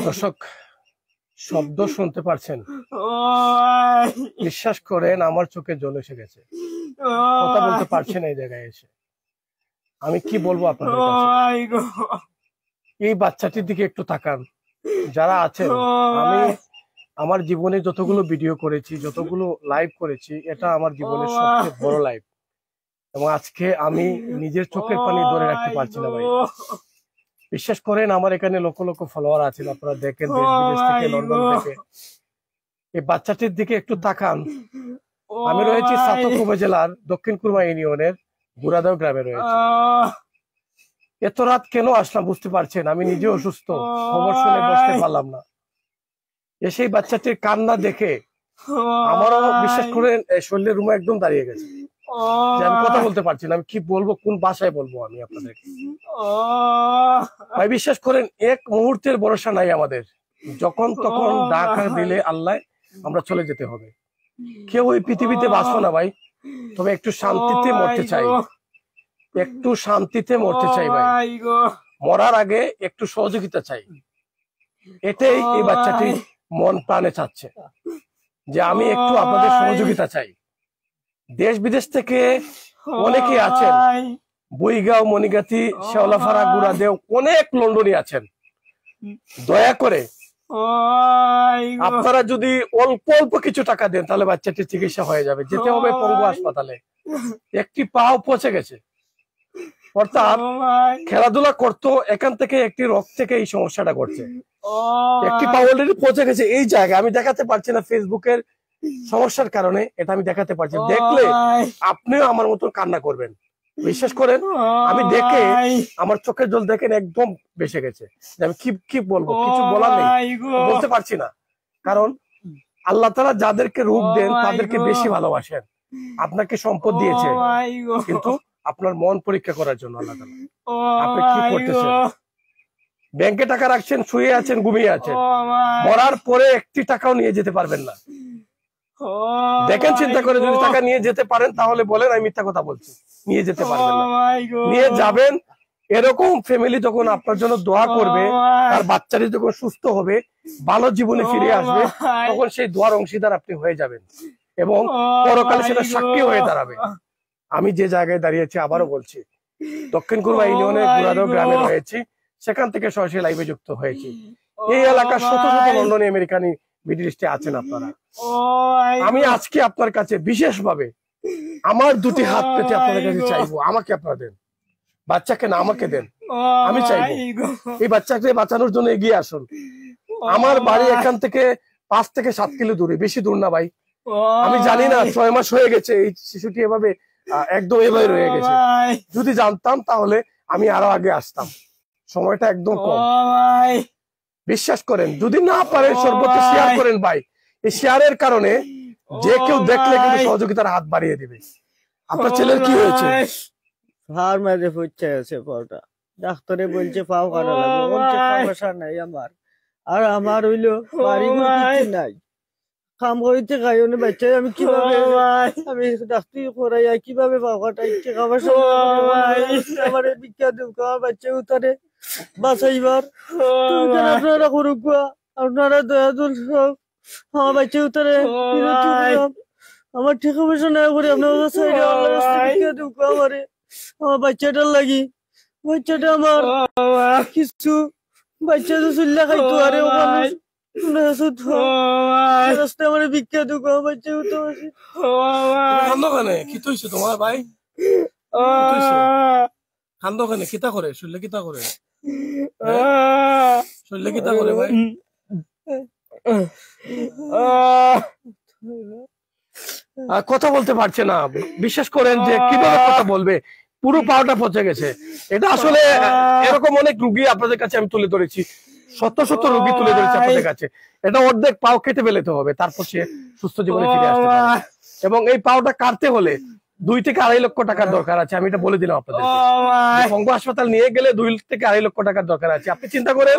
দর্শক, শব্দ শুনতে পারছেন? বিশ্বাস করেন আমার চোখে জল এসে গেছে, কথা বলতে পারছেন এই জায়গায় এসে। আমি কি বলবো আপনাদের কাছে? এই বাচ্চাটির দিকে একটু তাকান যারা আছেন। আমি আমার জীবনে যতগুলো ভিডিও করেছি, যতগুলো লাইভ করেছি, এটা আমার জীবনের সবচেয়ে বড় লাইভ। এবং আজকে আমি নিজের চোখের পানি ধরে রাখতে পারছি না ভাই। বিশ্বাস করেন আমার এখানে লক্ষ লক্ষ ফলোয়ার আছেন, আপনারা দেখেন দেশ বিদেশ থেকে, লন্ডন থেকে। এই বাচ্চাটির দিকে একটু তাকান। আমি রয়েছি সাতক উপজেলার দক্ষিণ কুরমা ইউনিয়নের গুড়াদাও গ্রামে রয়েছে। এত রাত কেন আসলাম বুঝতে পারছেন? আমি নিজে অসুস্থ, খবর শুনে বসতে পারলাম না। এসে বাচ্চাটির কান্না দেখে আমারও বিশ্বাস করেন শরীরের রুমে একদম দাঁড়িয়ে গেছে। আমি কথা বলতে পারছি না, আমি কি বলবো, কোন ভাষায় বলবো আমি আপনাদেরকে। ভাই বিশ্বাস করেন এক মুহূর্তের ভরসা নাই আমাদের। যখন তখন ডাকা দিলে আল্লাহ আমরা চলে যেতে হবে। কেউ ওই পৃথিবীতে বাঁচবো না ভাই, তবে একটু শান্তিতে মরতে চাই, একটু শান্তিতে মরতে চাই ভাই। মরার আগে একটু সহযোগিতা চাই। এটাই এই বাচ্চাটি মন প্রাণে চাচ্ছে যে আমি একটু আপনাদের সহযোগিতা চাই। দেশ বিদেশ থেকে অনেকে আছেন, বইগাঁও, মনিগাতি, শেওলাফাড়া, গুড়াদেও, অনেক লন্ডনী আছেন। দয়া করে আপনারা যদি অল্প অল্প কিছু টাকা দেন তাহলে বাচ্চাটির চিকিৎসা হয়ে যাবে। যেতে হবে পঙ্গু হাসপাতালে, একটি পাও পচে গেছে, অর্থাৎ খেলাধুলা করতো, এখান থেকে একটি রোগ থেকে এই সমস্যাটা ঘটছে। একটি পা অলরেডি পচে গেছে এই জায়গায়। আমি দেখাতে পারছি না ফেসবুকের সমস্যার কারণে, এটা আমি দেখাতে পারছি। দেখলে আপনিও আমার মতো কান্না করবেন, বিশ্বাস করেন। আমি দেখে আমার চোখের জল দেখেন একদম বেসে গেছে। আমি কি বলবো, কিছু বলার নেই, বলতে পারছি না। কারণ আল্লাহ তাআলা যাদেরকে রূপ দেন তাদেরকে বেশি ভালোবাসেন। আপনাকে সম্পদ দিয়েছে কিন্তু আপনার মন পরীক্ষা করার জন্য আল্লাহ তাআলা। আপনি কি করতেছেন? ব্যাংকে টাকা রাখছেন, শুয়ে আছেন, ঘুমিয়ে আছেন, মরার পরে একটি টাকাও নিয়ে যেতে পারবেন না। দেখেন, চিন্তা করে যদি টাকা নিয়ে যেতে পারেন তাহলে বলেন আমি মিথ্যা কথা বলছি। নিয়ে যেতে পারবেন না, নিয়ে যাবেন। এরকম ফ্যামিলি যখন আপনার জন্য দোয়া করবে, তার বাচ্চাটি যখন সুস্থ হবে, ভালো জীবনে ফিরে আসবে, তখন সেই দোয়ার অংশীদার আপনি হয়ে যাবেন এবং পরকালে সেটা সাক্ষী হয়ে দাঁড়াবে। আমি যে জায়গায় দাঁড়িয়েছি আবারও বলছি, দক্ষিণ কুরমা ইউনিয়নের গুড়াদাও গ্রামে রয়েছি। সেখান থেকে সরাসরি লাইভে যুক্ত হয়েছি। এই এলাকার শত শত লন্ডনী, আমেরিকানি, মিডল ইস্টে আছেন আপনারা। আমি আজকে আপনার কাছে বিশেষভাবে আমার দুটি হাত পেতে আপনাদের কাছে চাইবো, আমাকে আপনারা দেন, বাচ্চাকে না আমাকে দেন। আমি চাইবো এই বাচ্চাকে বাঁচানোর জন্য এগিয়ে আসুন। আমার বাড়ি এখান থেকে 5 থেকে 7 কিলো দূরে, বেশি দূর না ভাই। আমি জানি না 6 মাস হয়ে গেছে এই শিশুটি এভাবে একদম এভাবে রয়ে গেছে। যদি জানতাম তাহলে আমি আরো আগে আসতাম, সময়টা একদম কম। বিশ্বাস করেন, যদি না পারেন সর্বোচ্চ শেয়ার করেন ভাই। এই শেয়ারের কারণে যে কেউ দেখলে কিন্তু সহযোগিতার হাত বাড়িয়ে দিবে। আপনার ছেলের কি হয়েছে? হার মাঝে ফুটছে আছে পাওটা, ডাক্তারে বলছে পাও কাটা লাগবে, বলছে সমস্যা নাই আমার। আর আমার হইলো বাড়ি কিছু নাই, কাম করিতে খাইও না বাচ্চা। আমি কিভাবে আমি ডাক্তারি করাই কিভাবে পাও কাটাই খাবার আমার বিখ্যা দেব আমার বাচ্চা উতারে বাঁচাইবার। আপনারা করুক, আপনারা দয়া দল আমার বাচ্চা উতারে আমার ঠিক অবশ্য না করে আপনার আমারে আমার বাচ্চাটার লাগি। বাচ্চাটা আমার কিছু বাচ্চা তো চুল্লা খাইতো, আরে রাস্তায় আমার বিখ্যাত বাচ্চা হতো। কি হয়েছে তোমার ভাই? কান্দ ওখানে কিতা করে? শুনলে কিতা করে? শুনলে কিতা করে ভাই? কথা বলতে পারছে না। বিশ্বাস করেন যে কিভাবে কথা বলবে, পুরো পাওটা পচে গেছে। এটা আসলে এরকম অনেক রুগী আপনাদের কাছে আমি তুলে ধরেছি, শত শত রুগী তুলে ধরেছি আপনাদের কাছে। এটা অর্ধেক পাও কেটে ফেলতে হবে, তারপর সে সুস্থ জীবনে ফিরে আসতে পারে। এবং এই পাওটা কাটতে হলে 2 থেকে 2.5 লক্ষ টাকার দরকার আছে। আমি এটা বলে দিলাম আপনাদের। পঙ্গু হাসপাতাল নিয়ে গেলে 2 থেকে 2.5 লক্ষ টাকার দরকার আছে। আপনি চিন্তা করেন,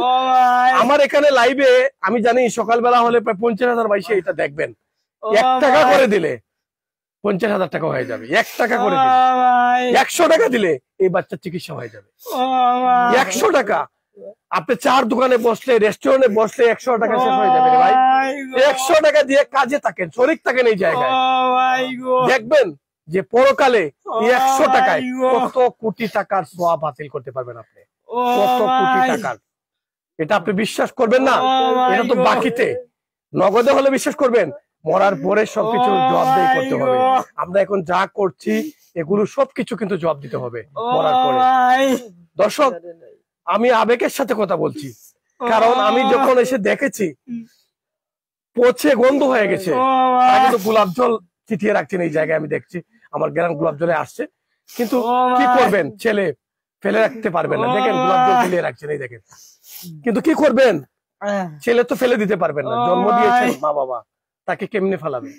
আমার এখানে লাইভে আমি জানি সকালবেলা হলে প্রায় 50,000 বাইশে এটা দেখবেন। 1 টাকা করে দিলে 50,000 টাকা হয়ে যাবে। 1 টাকা করে দিলে, 100 টাকা দিলে এই বাচ্চার চিকিৎসা হয়ে যাবে। 100 টাকা। আপনি চার দোকানে বসলে, রেস্টুরেন্টে বসলে 100 টাকা শেষ হয়ে যাবে ভাই। 100 টাকা দিয়ে কাজে থাকেন, শরীর থাকেন এই জায়গায়, দেখবেন যে পরকালে 100 টাকায় কত কোটি টাকার সওয়াব হাসিল করতে পারবেন আপনি, কত কোটি টাকার। এটা আপনি বিশ্বাস করবেন না, এটা তো বাকিতে। নগদে হলে বিশ্বাস করবেন, মরার পরে সবকিছু জবাবদেহি করতে হবে। আমরা এখন যা করছি এগুলো সবকিছু কিন্তু জবাব দিতে হবে মরার পরে। দর্শক, আমি আবেগের সাথে কথা বলছি, কারণ আমি যখন এসে দেখেছি পচে গন্ধ হয়ে গেছে, আগে তো গোলাপ জল ছিটিয়ে রাখছেন এই জায়গায়, আমি দেখছি আমার গ্রাম গোলাপ জলে আসছে, কিন্তু কি করবেন, ছেলে ফেলে রাখতে পারবেন না, দেখেন গোলাপ জল ফেলিয়ে রাখছেন এই দেখেন, কিন্তু কি করবেন, ছেলে তো ফেলে দিতে পারবেন না, জন্ম দিয়েছেন মা বাবা, তাকে কেমনে ফালাবে?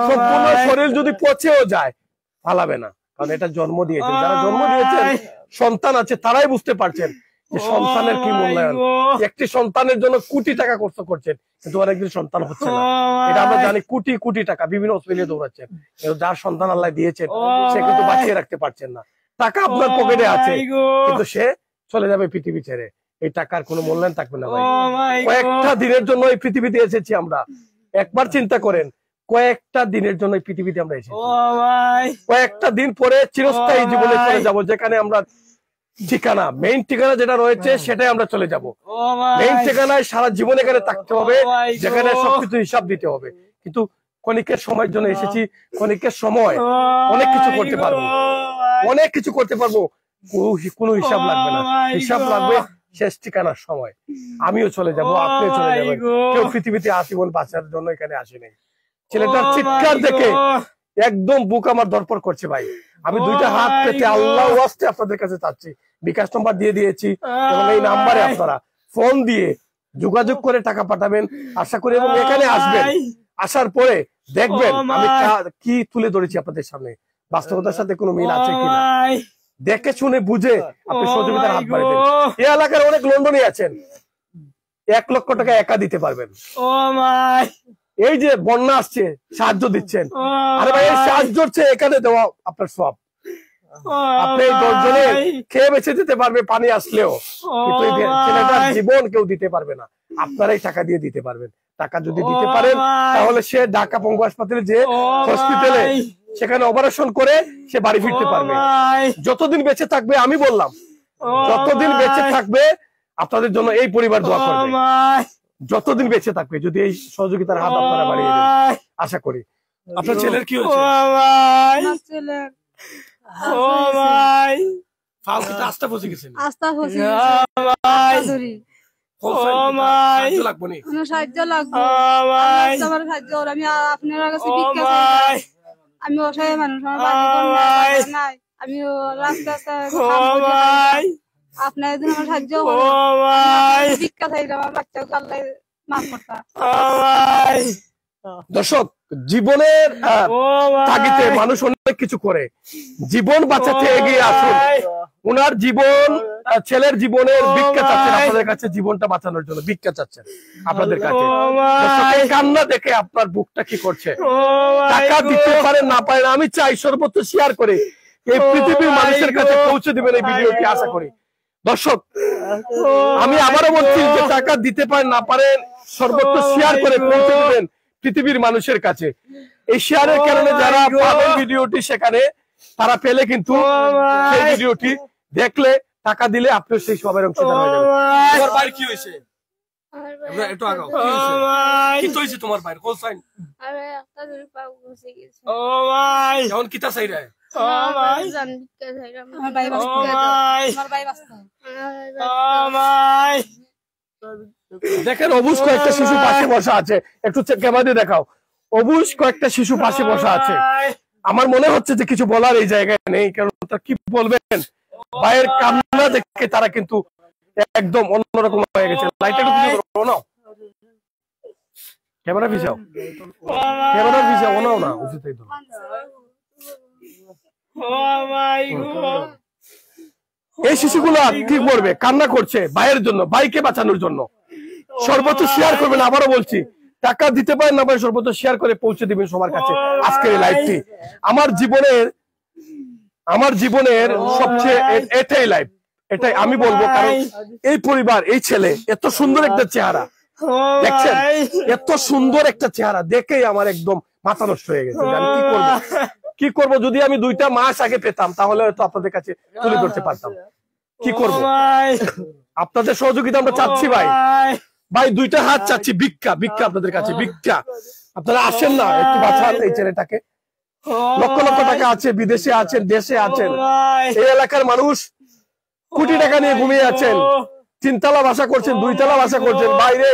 সম্পূর্ণ শরীর যদি পচেও যায় ফালাবে না, কারণ এটা জন্ম দিয়েছেন। যারা জন্ম দিয়েছেন, সন্তান আছে, তারাই বুঝতে পারছেন যে সন্তানের কি মূল্যায়ন। একটি সন্তানের জন্য কোটি টাকা খরচ করছেন, কিন্তু অনেকদিন সন্তান হচ্ছে না, এটা আমরা জানি। কোটি কোটি টাকা বিভিন্ন হসপিটালে দৌড়াচ্ছেন, কিন্তু যার সন্তান আল্লাহ দিয়েছেন সে কিন্তু বাঁচিয়ে রাখতে পারছেন না। টাকা আপনার পকেটে আছে, কিন্তু সে চলে যাবে পৃথিবী ছেড়ে, এই টাকার কোনো মূল্যায়ন থাকবে না ভাই। কয়েকটা দিনের জন্য এই পৃথিবীতে এসেছি আমরা, একবার চিন্তা করেন, কয়েকটা দিনের জন্য এই পৃথিবীতে আমরা এসেছি, কয়েকটা দিন পরে চিরস্থায়ী জীবনে চলে যাব, যেখানে আমরা ঠিকানা, মেইন ঠিকানা যেটা রয়েছে সেটাই আমরা চলে যাব। মেইন ঠিকানায় সারা জীবন এখানে থাকতে হবে, যেখানে সবকিছু হিসাব দিতে হবে। কিন্তু ক্ষণিকের সময়ের জন্য এসেছি, ক্ষণিকের সময় অনেক কিছু করতে পারবো, অনেক কিছু করতে পারবো, কোনো হিসাব লাগবে না, হিসাব লাগবে শেষ ঠিকানার সময়। আমিও চলে যাব, আপনিও চলে যাবেন, কেউ পৃথিবীতে আজীবন বাঁচার জন্য এখানে আসেনি। ছেলেটার চিৎকার দেখে একদম বুক আমার দরপর করছে ভাই। আমি দুইটা হাত পেতে আল্লাহ ওয়াস্তে আপনাদের কাছে চাচ্ছি, বিকাশ নাম্বার দিয়ে দিয়েছি, এবং এই নাম্বারে আপনারা ফোন দিয়ে যোগাযোগ করে টাকা পাঠাবেন, আশা করি, এবং এখানে আসবেন। আসার পরে দেখবেন আমি কি তুলে ধরেছি আপনাদের সামনে, বাস্তবতার সাথে কোনো মিল আছে কিনা, দেখে শুনে বুঝে আপনি সহযোগিতার হাত বাড়াবেন। এই এলাকার অনেক লন্ডনে আছেন, 1 লক্ষ টাকা একা দিতে পারবেন। এই যে বন্যা আসছে, সাহায্য দিচ্ছেন, আরে ভাই এই সাহায্য হচ্ছে এখানে দেওয়া আপনার সব। আপনি 10 জনে খেয়ে বেঁচে দিতে পারবে পানি আসলেও, কিন্তু ছেলেটার জীবন কেউ দিতে পারবে না, আপনারাই টাকা দিয়ে দিতে পারবেন। টাকা যদি দিতে পারেন তাহলে সে ঢাকা পঙ্গু হাসপাতালে যে হসপিটালে সেখানে অপারেশন করে সে বাড়ি ফিরতে পারবে। যতদিন বেঁচে থাকবে, আমি বললাম যতদিন বেঁচে থাকবে আপনাদের জন্য এই পরিবার দোয়া করবে, যতদিন বেঁচে থাকবে, যদি এই সহযোগিতার হাত আপনারা বাড়িয়ে দেন। আশা করি। আপনার ছেলের কি হয়েছে? আস্থা ফসে গেছে, সাহায্য লাগবে, আমি আপনার কাছে আমি অসহায় মানুষ, নাই, আমি আপনার আমার সাহায্য ভিক্ষা চাইলাম, আমার বাচ্চাকে আল্লাহ মাফ করতা। দর্শক, জীবনের তাগিদে মানুষ অনেক কিছু করে, জীবন বাঁচাতে এগিয়ে আসুন। ওনার জীবন, ছেলের জীবনের ভিক্ষা চাচ্ছেন আপনাদের কাছে, জীবনটা বাঁচানোর জন্য ভিক্ষা চাচ্ছেন আপনাদের কাছে। কান্না দেখে আপনার বুকটা কি করছে? টাকা দিতে পারেন না পারেন, আমি চাই সর্বোচ্চ শেয়ার করে এই পৃথিবীর মানুষের কাছে পৌঁছে দিবেন এই ভিডিওটি, আশা করি। দর্শক, আমি আবারও বলছি যে টাকা দিতে পারেন না পারেন, সর্বোচ্চ শেয়ার করে পৌঁছে দিবেন পৃথিবীর মানুষের কাছে। এই শেয়ারের কারণে যারা পাবেন ভিডিওটি, সেখানে তারা পেলে কিন্তু সেই ভিডিওটি দেখলে, টাকা দিলে আপনিও সেই সবার অংশীদার হয়ে যাবেন। তোমার ভাই কি হয়েছে? একটু আগাও, কি হয়েছে? কি হয়েছে তোমার ভাই? কোন সাইন? আরে একটা দূরে পাও বসে গেছে। ও ভাই, এখন কিটা চাই রে? ও ভাই জান ভিক্ষা চাইলাম, আমার ভাই বাঁচতে, আমার ভাই বাঁচতে। ও ভাই, দেখেন অবুজ কয়েকটা শিশু পাশে বসা আছে, একটু ক্যামেরা দিয়ে দেখাও। অবুজ কয়েকটা শিশু পাশে বসা আছে, আমার মনে হচ্ছে যে কিছু বলার এই জায়গায় নেই, কারণ তারা কি বলবেন, ভাইয়ের কান্না দেখে তারা কিন্তু একদম অন্যরকম হয়ে গেছে। লাইটটা একটু নাও, ক্যামেরা ভিজাও, ক্যামেরা ভিজাও, ওনাও না উচিত। এই শিশুগুলা কি করবে? কান্না করছে ভাইয়ের জন্য, ভাইকে বাঁচানোর জন্য। সর্বোচ্চ শেয়ার করবেন, আবারও বলছি, টাকা দিতে পারেন না পারেন, সর্বোচ্চ শেয়ার করে পৌঁছে দিবেন সবার কাছে আজকের এই লাইভটি। আমার জীবনের সবচেয়ে এটাই লাইভ, এটাই আমি বলবো, কারণ এই পরিবার, এই ছেলে এত সুন্দর একটা চেহারা দেখছেন, এত সুন্দর একটা চেহারা দেখেই আমার একদম মাথা নষ্ট হয়ে গেছে। আমি কি করব, যদি আমি 2টা মাস আগে পেতাম তাহলে হয়তো আপনাদের কাছে তুলে ধরতে পারতাম। কি করব, আপনাদের সহযোগিতা আমরা চাচ্ছি ভাই, ভাই 2টা হাত চাচ্ছি, ভিক্ষা আপনাদের কাছে, ভিক্ষা। আপনারা আসেন না, একটু বাঁচান এই ছেলেটাকে। লক্ষ লক্ষ টাকা আছে, বিদেশে আছেন, দেশে আছেন, এই এলাকার মানুষ কোটি টাকা নিয়ে ঘুমিয়ে আছেন, 3তলা বাসা করছেন, 2তলা বাসা করছেন, বাইরে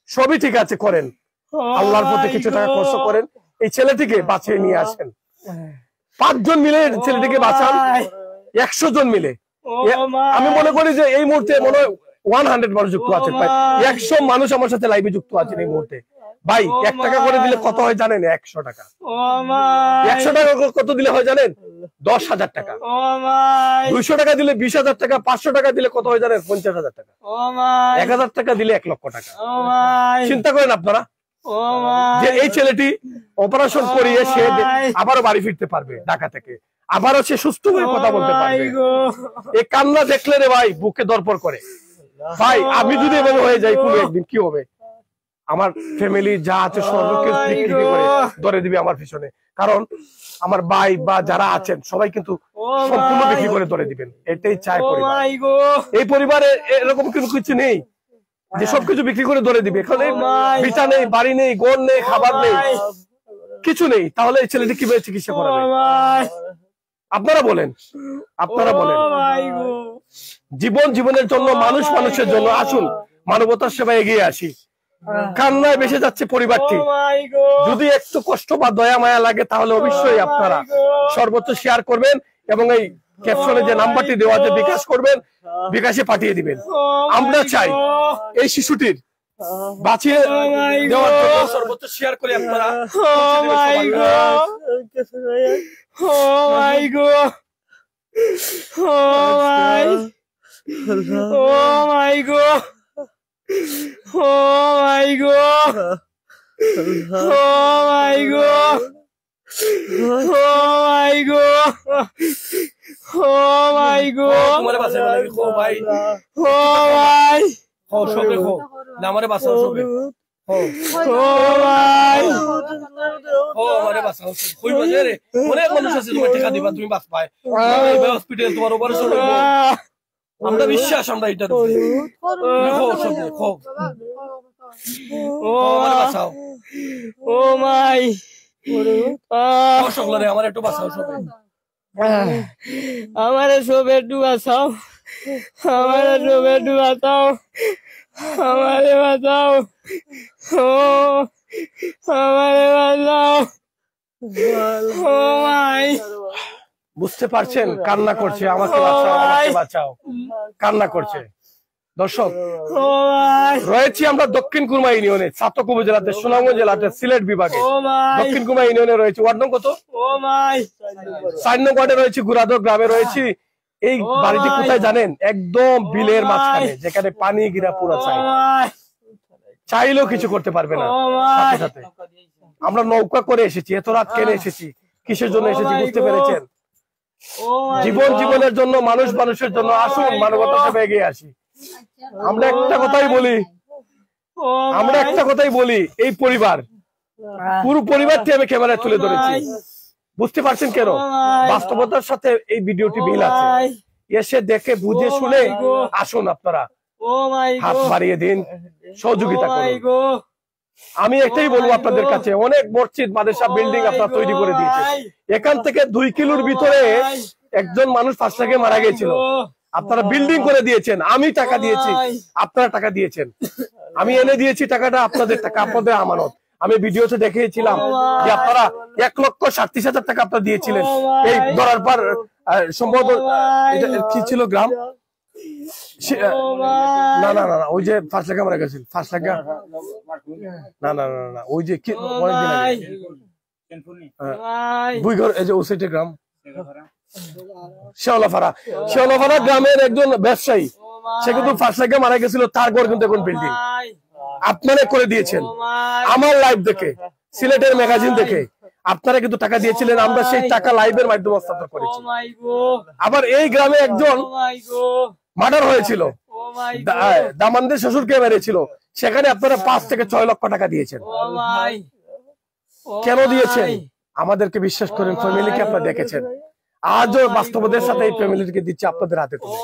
সবই ঠিক আছে, করেন, আল্লাহর পথে কিছু টাকা খরচ করেন, এই ছেলেটিকে বাঁচিয়ে নিয়ে আসেন। 5 জন মিলে ছেলেটিকে বাঁচান, 100 জন মিলে। আমি মনে করি যে এই মুহূর্তে মনে হয় 100 মানুষ যুক্ত আছেন, প্রায় 100 মানুষ আমার সাথে লাইভে যুক্ত আছেন এই মুহূর্তে। ভাই 1 টাকা করে দিলে কত হয় জানেন? 100 টাকা। 100 টাকা কত দিলে হয় জানেন? 10,000 টাকা। 200 টাকা দিলে 20,000 টাকা। 500 টাকা দিলে কত হয় জানেন? 50,000 টাকা। 1,000 টাকা দিলে 1 লক্ষ টাকা। চিন্তা করেন আপনারা যে এই ছেলেটি অপারেশন করিয়ে সে আবারও বাড়ি ফিরতে পারবে ঢাকা থেকে, আবারও সে সুস্থ হয়ে কথা বলতে পারবে। এই কান্না দেখলে রে ভাই বুকে দরপড় করে। ভাই আমি যদি এভাবে হয়ে যাই কোনো একদিন, কি হবে? আমার ফ্যামিলি যা আছে সর্বকিছু বিক্রি করে ধরে দিবে আমার পিছনে, কারণ আমার ভাই বা যারা আছেন সবাই কিন্তু সম্পূর্ণ বিক্রি করে ধরে দিবেন। এটাই চাই পরিবার। এই পরিবারে এরকম কিছু নেই যে সবকিছু বিক্রি করে ধরে দিবে। এখানে ভিটা নেই, বাড়ি নেই, ঘর নেই, খাবার নেই, কিছু নেই। তাহলে এই ছেলেটি কিভাবে চিকিৎসা করাবে? আপনারা বলেন, আপনারা বলেন। জীবনের জন্য, মানুষের জন্য আসুন, মানবতার সেবায় এগিয়ে আসি। কান্নায় ভেসে যাচ্ছে পরিবারটি। যদি একটু কষ্ট বা দয়া মায়া লাগে তাহলে অবশ্যই আপনারা সর্বোচ্চ শেয়ার করবেন এবং এই ক্যাপশনে যে নাম্বারটি দেওয়া আছে বিকাশ করবেন, বিকাশে পাঠিয়ে দিবেন। আমরা চাই এই শিশুটির বাঁচিয়ে দেওয়ার জন্য সর্বোচ্চ শেয়ার করে আপনারা। তোমারে বাঁচাবে নাকি? খো ভাই, খো সবে, খো না আমারে বাঁচাও সবে, আমারে বাঁচাও। কই বাজে রে, অনেক মানুষ আছে তোমার টাকা দিবা, তুমি বাঁচ পায় হসপিটাল, তোমার অপারেশন হইব। আমরা বিশ্বাস, আমরা এটা খো সবে, খো আমারে বাঁচাও। ও মাই সকলে আমার একটু বাঁচাও সবে, আমার সবে একটু বাঁচাও, আমার সবে একটু বাঁচাও, আমারে বাঁচাও, ও আমারে বাঁচাও। ও মাই, বুঝতে পারছেন? কান্না করছে, আমাকে বাঁচাও, আমাকে বাঁচাও, কান্না করছে। দর্শক, রয়েছি আমরা দক্ষিণ কুরমা ইউনিয়নে, ছাতক উপজেলাতে, সুনামগঞ্জ জেলাতে, সিলেট বিভাগে দক্ষিণ কুরমা ইউনিয়নে রয়েছে। ওয়ার্ড নং কত? 4 নং ওয়ার্ডে রয়েছে, গুড়াদহ গ্রামে রয়েছি। এই বাড়িটি কোথায় জানেন? একদম বিলের মাঝখানে, যেখানে পানি গিরা পুরো চাইলেও কিছু করতে পারবে না। সাথে সাথে আমরা নৌকা করে এসেছি, এত রাত কেন এসেছি, কিসের জন্য এসেছি বুঝতে পেরেছেন? জীবনের জন্য, মানুষের জন্য। আসুন মানবতার সাথে এগিয়ে আসি। আমরা একটা কথাই বলি, এই পরিবার, পুরো পরিবারটি আমি ক্যামেরায় তুলে ধরেছি। বুঝতে পারছেন কেন? বাস্তবতার সাথে এই ভিডিওটি মিল আছে। এসে দেখে বুঝে শুনে আসুন, আপনারা হাত বাড়িয়ে দিন, সহযোগিতা করুন। আমি এটাই বলবো আপনাদের কাছে, অনেক মসজিদ, মাদ্রাসা, বিল্ডিং আপনারা তৈরি করে দিয়েছেন। এখান থেকে 2 কিলোর ভিতরে একজন মানুষ 5 টাকা মারা গিয়েছিল, আপনারা বিল্ডিং করে দিয়েছেন। আমি টাকা দিয়েছি, আপনারা টাকা দিয়েছেন, আমি এনে দিয়েছি টাকাটা, আপনাদের টাকা, আপনাদের আমানত। আমি ভিডিওতে দেখিয়েছিলাম যে আপনারা 1,37,000 টাকা আপনারা দিয়েছিলেন এই ধরার পর। সম্ভবত এটা কি ছিল গ্রাম? না না না, ওই যে 5 টাকা মারা গেছিল, 5 টাকা না না না না, ওই যে অনেকদিন আগে বুইঘর, এই যে ও সাইডে গ্রাম শেওলাপাড়া গ্রামের একজন ব্যবসায়ী, সে কিন্তু 5 টাকা মারা গেছিল, তার ঘর কিন্তু এখন বিল্ডিং আপনারা করে দিয়েছেন। আমার লাইভ দেখে, সিলেটের ম্যাগাজিন দেখে আপনারা কিন্তু টাকা দিয়েছিলেন, আমরা সেই টাকা লাইভের মাধ্যমে হস্তান্তর করেছি। আবার এই গ্রামে একজন মার্ডার হয়েছিল, দামানদের শ্বশুরকে মেরেছিল, সেখানে আপনারা 5 থেকে 6 লক্ষ টাকা দিয়েছেন। কেন দিয়েছেন? আমাদেরকে বিশ্বাস করেন, ফ্যামিলিকে আপনারা দেখেছেন। আজও বাস্তবতার সাথে এই ফ্যামিলিকে দিচ্ছি আপনাদের হাতে তুলে,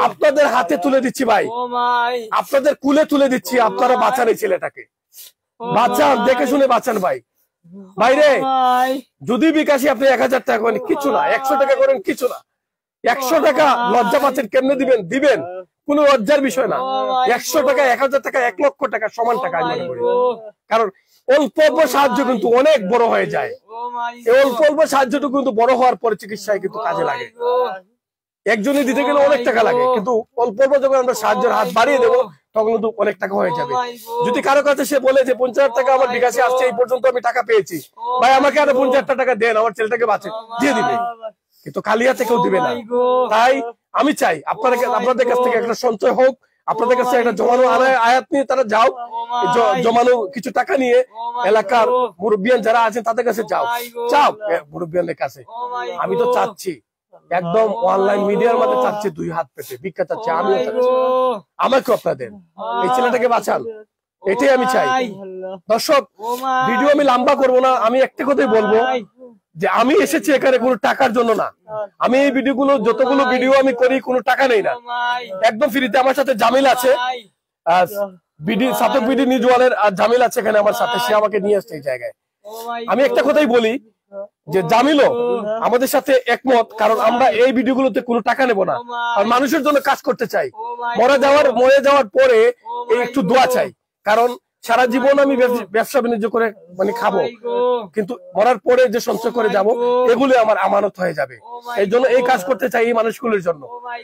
আপনাদের হাতে তুলে দিচ্ছি ভাই, আপনাদের কুলে তুলে দিচ্ছি। আপনারা বাঁচান এই ছেলেটাকে, বাঁচান, দেখে শুনে বাঁচান ভাই। ভাইরে, যদি বিকাশে আপনি 1000 টাকা করেন কিছু না, 100 টাকা করেন কিছু না। 100 টাকা লজ্জা পাচ্ছেন, কেমনে দিবেন? দিবেন, কোন লজ্জার বিষয় না। 100 টাকা, 1000 টাকা, 1 লক্ষ টাকা সমান টাকা আমি মনে করি। কারণ অল্প অল্প সাহায্য কিন্তু অনেক বড় হয়ে যায়। এই অল্প অল্প সাহায্যটুকু কিন্তু বড় হওয়ার পরে চিকিৎসায় কিন্তু কাজে লাগে। একজনই দিতে গেলে অনেক টাকা লাগে, কিন্তু অল্প অল্প যখন আমরা সাহায্যের হাত বাড়িয়ে দেবো তখন কিন্তু অনেক টাকা হয়ে যাবে। যদি কারো কাছে সে বলে যে 50,000 টাকা আমার বিকাশে আসছে, এই পর্যন্ত আমি টাকা পেয়েছি, ভাই আমাকে আরো 50,000 টাকা দেন, আমার ছেলেটাকে বাঁচে, দিয়ে দিবে। কিন্তু খালি হাতে কেউ দিবে না। তাই আমি চাই আপনাদের কাছ থেকে একটা সঞ্চয় হোক, আপনাদের কাছে একটা জমানো আয়াত নিয়ে তারা যাও, জমানো কিছু টাকা নিয়ে এলাকার মুরব্বিয়ান যারা আছেন তাদের কাছে যাও, চাও মুরব্বিয়ানদের কাছে। আমি তো চাচ্ছি একদম অনলাইন মিডিয়ার মধ্যে চাচ্ছি, 2 হাত পেতে ভিক্ষা চাচ্ছি, আমিও চাচ্ছি, আমাকে আপনাদের এই ছেলেটাকে বাঁচান, এটাই আমি চাই। দর্শক, ভিডিও আমি লম্বা করবো না, আমি একটা কথাই বলবো যে আমি এসেছি এখানে কোনো টাকার জন্য না। আমি এই ভিডিওগুলো, যতগুলো ভিডিও আমি করি, কোনো টাকা নেই না, একদম ফ্রিতে। আমার সাথে জামিল আছে, সাথে বিডি নিউজওয়ালের জামিল আছে এখানে আমার সাথে, সে আমাকে নিয়ে আসছে এই জায়গায়। আমি একটা কথাই বলি যে জামিলও আমাদের সাথে একমত, কারণ আমরা এই ভিডিওগুলোতে কোনো টাকা নেব না, আর মানুষের জন্য কাজ করতে চাই। মরে যাওয়ার পরে এই একটু দোয়া চাই, কারণ সারা জীবন আমি ব্যবসা বাণিজ্য করে মানে খাবো, কিন্তু মরার পরে যে সঞ্চয় করে যাব এগুলো আমার আমানত হয়ে যাবে। এই জন্য এই কাজ করতে চাই এই মানুষগুলোর জন্য।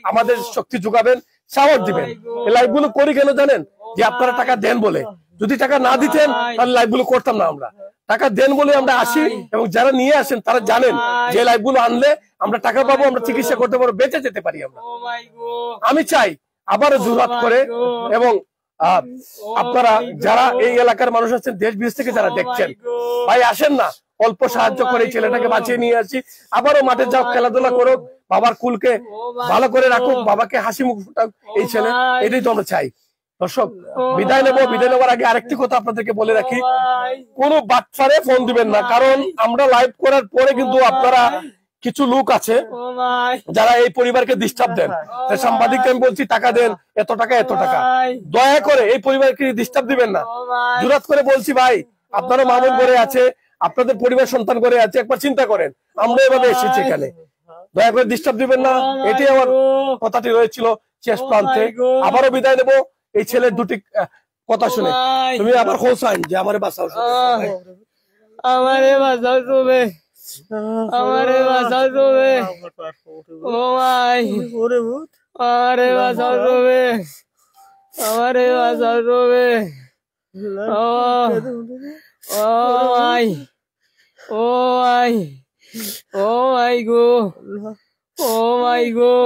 আমাদের শক্তি যোগাবেন, সাহস দিবেন। এই লাইভ গুলো করি কেন জানেন? যে আপনারা টাকা দেন বলে। যদি টাকা না দিতেন তাহলে লাইভ গুলো করতাম না। আমরা টাকা দেন বলে আমরা আসি, এবং যারা নিয়ে আসেন তারা জানেন যে লাইভ গুলো আনলে আমরা টাকা পাবো, আমরা চিকিৎসা করতে পারবো, বেঁচে যেতে পারি আমরা। আমি চাই আবারও জোরাত করে, এবং আপনারা যারা এই এলাকার মানুষ আছেন, দেশ বিদেশ থেকে যারা দেখছেন, ভাই আসেন না, অল্প সাহায্য করে এই ছেলেটাকে বাঁচিয়ে নিয়ে আসি। আবারও মাঠে যাও, খেলাধুলা করো, বাবার কুলকে ভালো করে রাখুক, বাবাকে হাসি মুখ ফুটাক এই ছেলে, এটাই তো আমরা চাই। দর্শক, বিদায় নেবো। বিদায় নেওয়ার আগে আরেকটি কথা আপনাদেরকে বলে রাখি, কোনো বাচ্চারে ফোন দিবেন না, কারণ আমরা লাইভ করার পরে কিন্তু আপনারা কিছু লোক আছে যারা এই পরিবারকে ডিস্টার্ব দেন। সাংবাদিককে আমি বলছি টাকা দেন, এত টাকা এত টাকা, দয়া করে এই পরিবারকে ডিস্টার্ব দিবেন না। জোরাত করে বলছি ভাই, আপনারা মামুন করে আছে, আপনাদের পরিবার সন্তান করে আছে, একবার চিন্তা করেন, আমরা এভাবে এসেছি এখানে, দয়া করে ডিস্টার্ব দিবেন না। এটাই আমার কথাটি রয়েছিল শেষ প্রান্তে। আবারও বিদায় নেবো এই ছেলের দুটি কথা শুনে। তুমি আবার হোসাইন যে আমারে বাঁচাও, আমারে বাঁচাও তুমি, আমারে বাঁচাও তুমি, ও ভাই, আমারে বাঁচাও তুমি, আমারে বাঁচাও তুমি, ও ভাই, ও ভাই, ও ভাই গো, ও ভাই গো,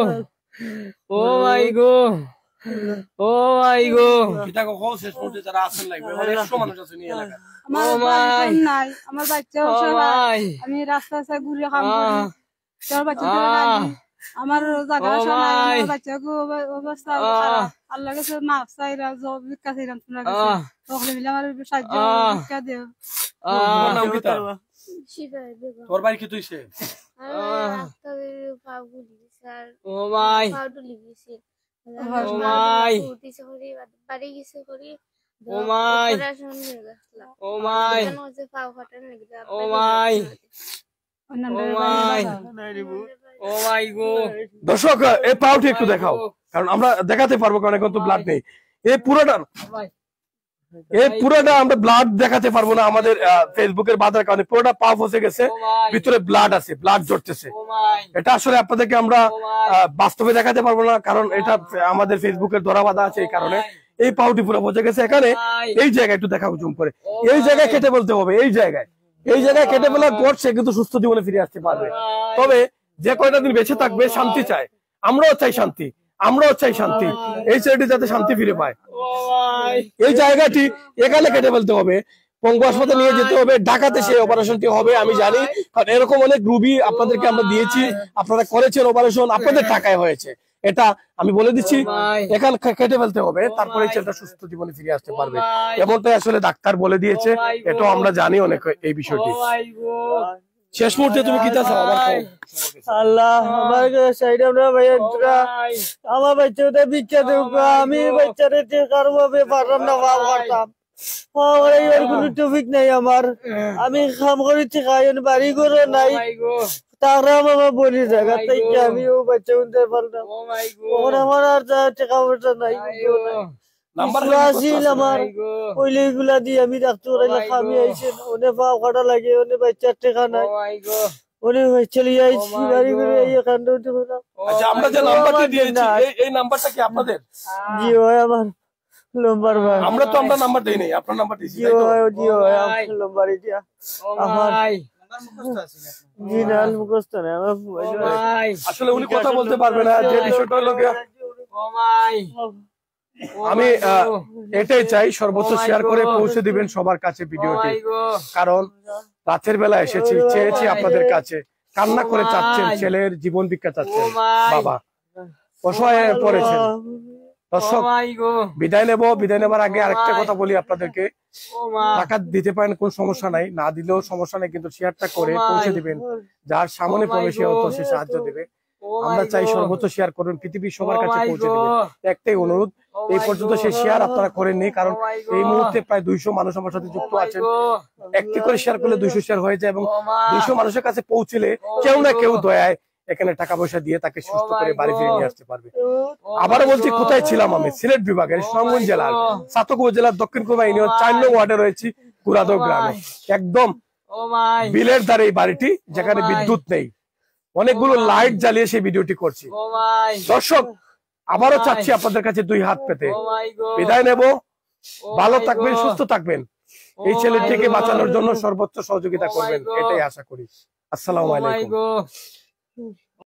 ও ভাই গো, ও ভাই গো, যারা আছেন লাগবে, মানুষ আছে নিয়ে এলাকা। নাই, আমার বাচ্চা অসহায়, আমি রাস্তায় ঘুরে কাম করি, তোর বাচ্চা আমার জায়গা নাই, আমার বাচ্চা অবস্থা আল্লাহ কাছে মাফ চাইরা, ভিক্ষা চাইলাম তোমার কাছে, তখন মিলে আমার সাহায্য ভিক্ষা দেও। তোর বাড়ি কি তুইছে? ও ভাই, ও ভাই, ও ভাই, ও ভাই, ও ভাই, ও ভাই গো। দর্শক, এই পাউটি একটু দেখাও, কারণ আমরা দেখাতে পারবো, কারণ এখন তো ব্লাড নেই। এই পুরোটা আমরা ব্লাড দেখাতে পারবো না, আমাদের ফেসবুকের বাধার কারণে পুরোটা পা ফসে গেছে, ভিতরে ব্লাড আছে, ব্লাড জড়তেছে। এটা আসলে আপনাদেরকে আমরা বাস্তবে দেখাতে পারবো না, কারণ এটা আমাদের ফেসবুকের ধরা বাধা আছে, এই কারণে এই পাউটি পুরো পচে গেছে। এখানে এই জায়গায় একটু দেখাও জুম করে, এই জায়গায় কেটে বলতে হবে, এই জায়গায় কেটে ফেলার পর সে কিন্তু সুস্থ জীবনে ফিরে আসতে পারবে। তবে যে কয়টা দিন বেঁচে থাকবে, শান্তি চায়, আমরাও চাই শান্তি, আমরাও চাই শান্তি, এই ছেলেটি যাতে শান্তি ফিরে পায়। এই জায়গাটি এখানে কেটে ফেলতে হবে, পঙ্গু হাসপাতালে নিয়ে যেতে হবে, ঢাকাতে সেই অপারেশনটি হবে আমি জানি, কারণ এরকম অনেক রুগী আপনাদেরকে আমরা দিয়েছি, আপনারা করেছেন অপারেশন, আপনাদের টাকায় হয়েছে, এটা আমি বলে দিচ্ছি। এখান কেটে ফেলতে হবে, তারপরে ছেলেটা সুস্থ জীবনে ফিরে আসতে পারবে, এমনটাই আসলে ডাক্তার বলে দিয়েছে, এটাও আমরা জানি অনেক এই বিষয়টি। শেষ মুহূর্তে তুমি কি চাচ্ছো আবার কও? আল্লাহ আমার সাইডে না ভাইয়া আমার বাচ্চাটা ভিক্ষা দেব, আমি বাচ্চারে কারভাবে পারলাম না ভাব করতাম, ওর কোনো টপিক নাই আমার, আমি কাম করিতে খাই বাড়ি করে নাই, তারা আমার বলি জায়গা থেকে আমিও বাচ্চা উঠতে পারলাম, ওর আমার আর টাকা পয়সা নাই, আসিল আমার ওইলে এগুলা দিয়ে আমি ডাক্তার খামি আইছে, ওনে পাও কাটা লাগে, ওনে বাচ্চার টাকা নাই, ওনে চলে আইছি বাড়ি করে এই কাণ্ড। আচ্ছা, আমরা যে নাম্বারটি দিয়েছি এই নাম্বারটা কি আপনাদের? জি হয় আমার লম্বার ভাই, আমরা নাম্বার দেই নাই, আপনার নাম্বার দিয়েছি। জি হয় আমার লম্বার এটা আমার জি নাল মুখস্থ না আমার আসলে উনি কথা বলতে পারবে না, যে বিষয়টা হলো আমি এটাই চাই সর্বোচ্চ শেয়ার করে পৌঁছে দিবেন সবার কাছে ভিডিওটি, কারণ রাতের বেলা এসেছি, চেয়েছি আপনাদের কাছে, কান্না করে চাচ্ছেন, ছেলের জীবন ভিক্ষা চাচ্ছেন, বাবা অসহায় পড়েছেন। দর্শক বিদায় নেবার আগে আরেকটা কথা বলি আপনাদেরকে, টাকা দিতে পারেন কোন সমস্যা নাই, না দিলেও সমস্যা নাই, কিন্তু শেয়ারটা করে পৌঁছে দিবেন, যার সামনে পড়বে সে সাহায্য দেবে। আমরা চাই সর্বোচ্চ শেয়ার করুন, পৃথিবীর সবার কাছে পৌঁছে দিবেন, একটাই অনুরোধ। এই পর্যন্ত সেই শেয়ার আপনারা করেননি, কারণ এই মুহূর্তে প্রায় 200 মানুষ আমার সাথে যুক্ত আছেন, একটি করে শেয়ার করলে 200 শেয়ার হয়ে যায়, এবং 200 মানুষের কাছে পৌঁছলে কেউ না কেউ দয়ায় এখানে টাকা পয়সা দিয়ে তাকে সুস্থ করে বাড়ি ফিরে নিয়ে আসতে পারবে। আবারও বলছি, কোথায় ছিলাম আমি? সিলেট বিভাগের সুনামগঞ্জ জেলার সাতক উপজেলার দক্ষিণ কুরমা ইউনিয়ন 4 নং ওয়ার্ডে রয়েছি, গুড়াদহ গ্রামে, একদম বিলের ধারে এই বাড়িটি, যেখানে বিদ্যুৎ নেই, অনেকগুলো লাইট জ্বালিয়ে সেই ভিডিওটি করছি। দর্শক আবারও চাচ্ছি আপনাদের কাছে 2 হাত পেতে বিদায় নেব, ভালো থাকবেন, সুস্থ থাকবেন, এই ছেলেটিকে বাঁচানোর জন্য সর্বোচ্চ সহযোগিতা করবেন, এটাই আশা করি। আসসালামু আলাইকুম।